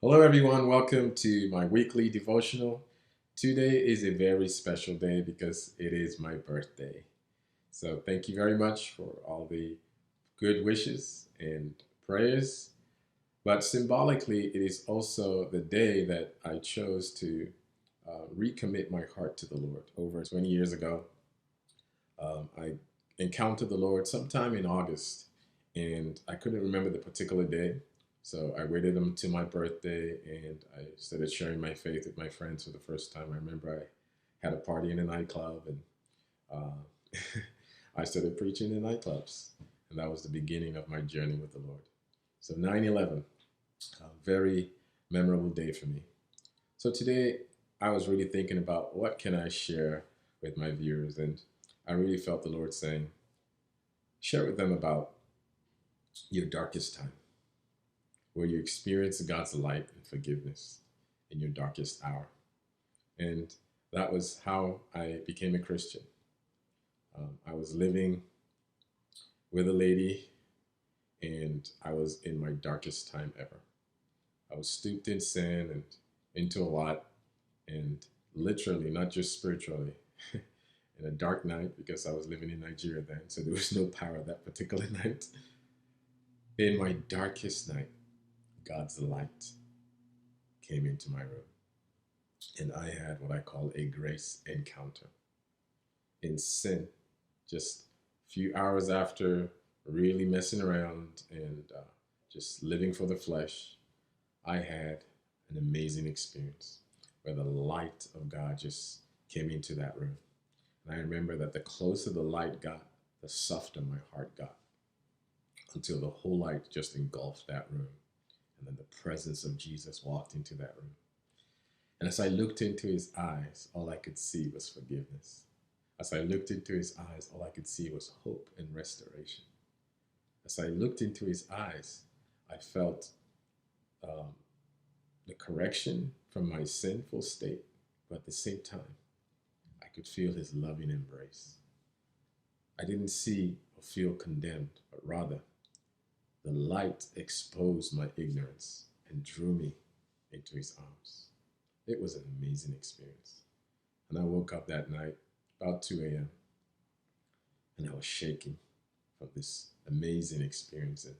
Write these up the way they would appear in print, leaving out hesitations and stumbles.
Hello, everyone. Welcome to my weekly devotional. Today is a very special day because it is my birthday. So, thank you very much for all the good wishes and prayers. But symbolically, it is also the day that I chose to recommit my heart to the Lord. Over 20 years ago, I encountered the Lord sometime in August, and I couldn't remember the particular day. So I waited until my birthday and I started sharing my faith with my friends for the first time. I remember I had a party in a nightclub and I started preaching in nightclubs. And that was the beginning of my journey with the Lord. So 9/11, a very memorable day for me. So today I was really thinking about what can I share with my viewers, and I really felt the Lord saying, share with them about your darkest time, where you experience God's light and forgiveness in your darkest hour. And that was how I became a Christian. I was living with a lady, and I was in my darkest time ever. I was stooped in sin and into a lot, and literally, not just spiritually, in a dark night because I was living in Nigeria then, so there was no power that particular night. In my darkest night, God's light came into my room, and I had what I call a grace encounter in sin. Just a few hours after really messing around and just living for the flesh, I had an amazing experience where the light of God just came into that room. And I remember that the closer the light got, the softer my heart got, until the whole light just engulfed that room. And then the presence of Jesus walked into that room. And as I looked into his eyes, all I could see was forgiveness. As I looked into his eyes, all I could see was hope and restoration. As I looked into his eyes, I felt um, the correction from my sinful state, but at the same time, I could feel his loving embrace. I didn't see or feel condemned, but rather the light exposed my ignorance and drew me into his arms. It was an amazing experience. And I woke up that night about 2 a.m. and I was shaking from this amazing experience. And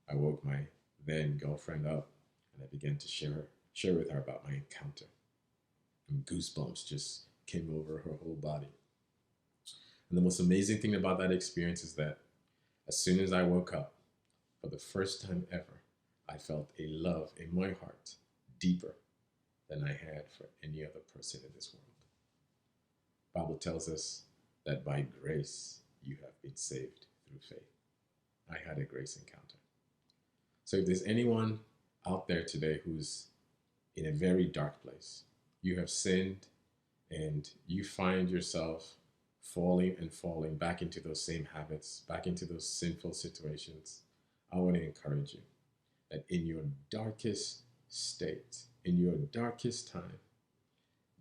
I woke my then girlfriend up and I began to share with her about my encounter. And goosebumps just came over her whole body. And the most amazing thing about that experience is that as soon as I woke up, for the first time ever, I felt a love in my heart deeper than I had for any other person in this world. The Bible tells us that by grace you have been saved through faith. I had a grace encounter. So if there's anyone out there today who's in a very dark place, you have sinned and you find yourself falling and falling back into those same habits, back into those sinful situations, I want to encourage you that in your darkest state, in your darkest time,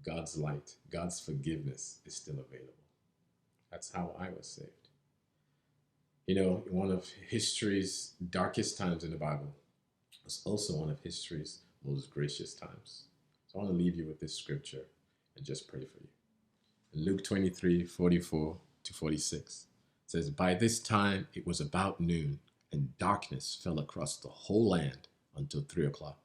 God's light, God's forgiveness is still available. That's how I was saved. You know, one of history's darkest times in the Bible was also one of history's most gracious times. So I want to leave you with this scripture and just pray for you. In Luke 23:44 to 46, it says, by this time it was about noon, and darkness fell across the whole land until 3 o'clock.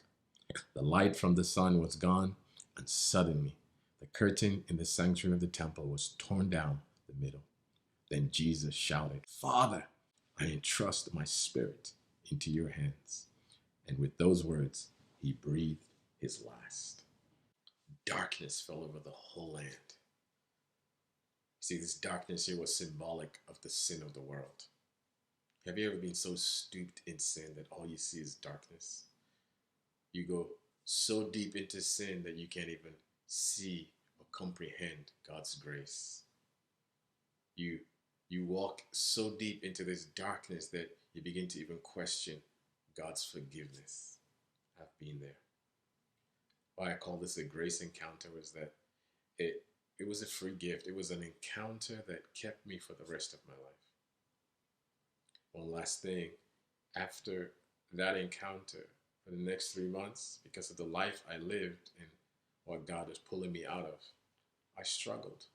The light from the sun was gone, and suddenly the curtain in the sanctuary of the temple was torn down the middle. Then Jesus shouted, Father, I entrust my spirit into your hands. And with those words, he breathed his last. Darkness fell over the whole land. See, this darkness here was symbolic of the sin of the world. Have you ever been so stooped in sin that all you see is darkness? You go so deep into sin that you can't even see or comprehend God's grace. You walk so deep into this darkness that you begin to even question God's forgiveness. I've been there. Why I call this a grace encounter was that it was a free gift. It was an encounter that kept me for the rest of my life. One last thing, after that encounter, for the next 3 months because of the life I lived and what God was pulling me out of. I struggled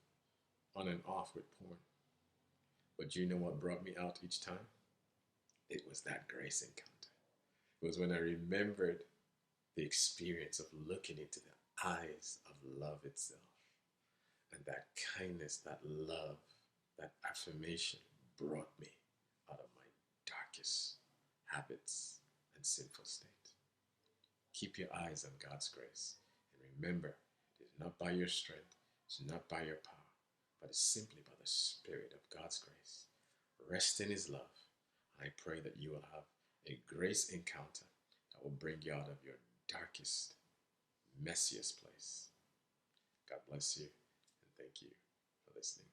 on and off with porn. But you know what brought me out each time? It was that grace encounter. It was when I remembered the experience of looking into the eyes of love itself. And that kindness, that love, that affirmation brought me out of my darkest habits and sinful state. Keep your eyes on God's grace. And remember, it is not by your strength, it's not by your power, but it's simply by the Spirit of God's grace. Rest in His love. I pray that you will have a grace encounter that will bring you out of your darkest, messiest place. God bless you, and thank you for listening.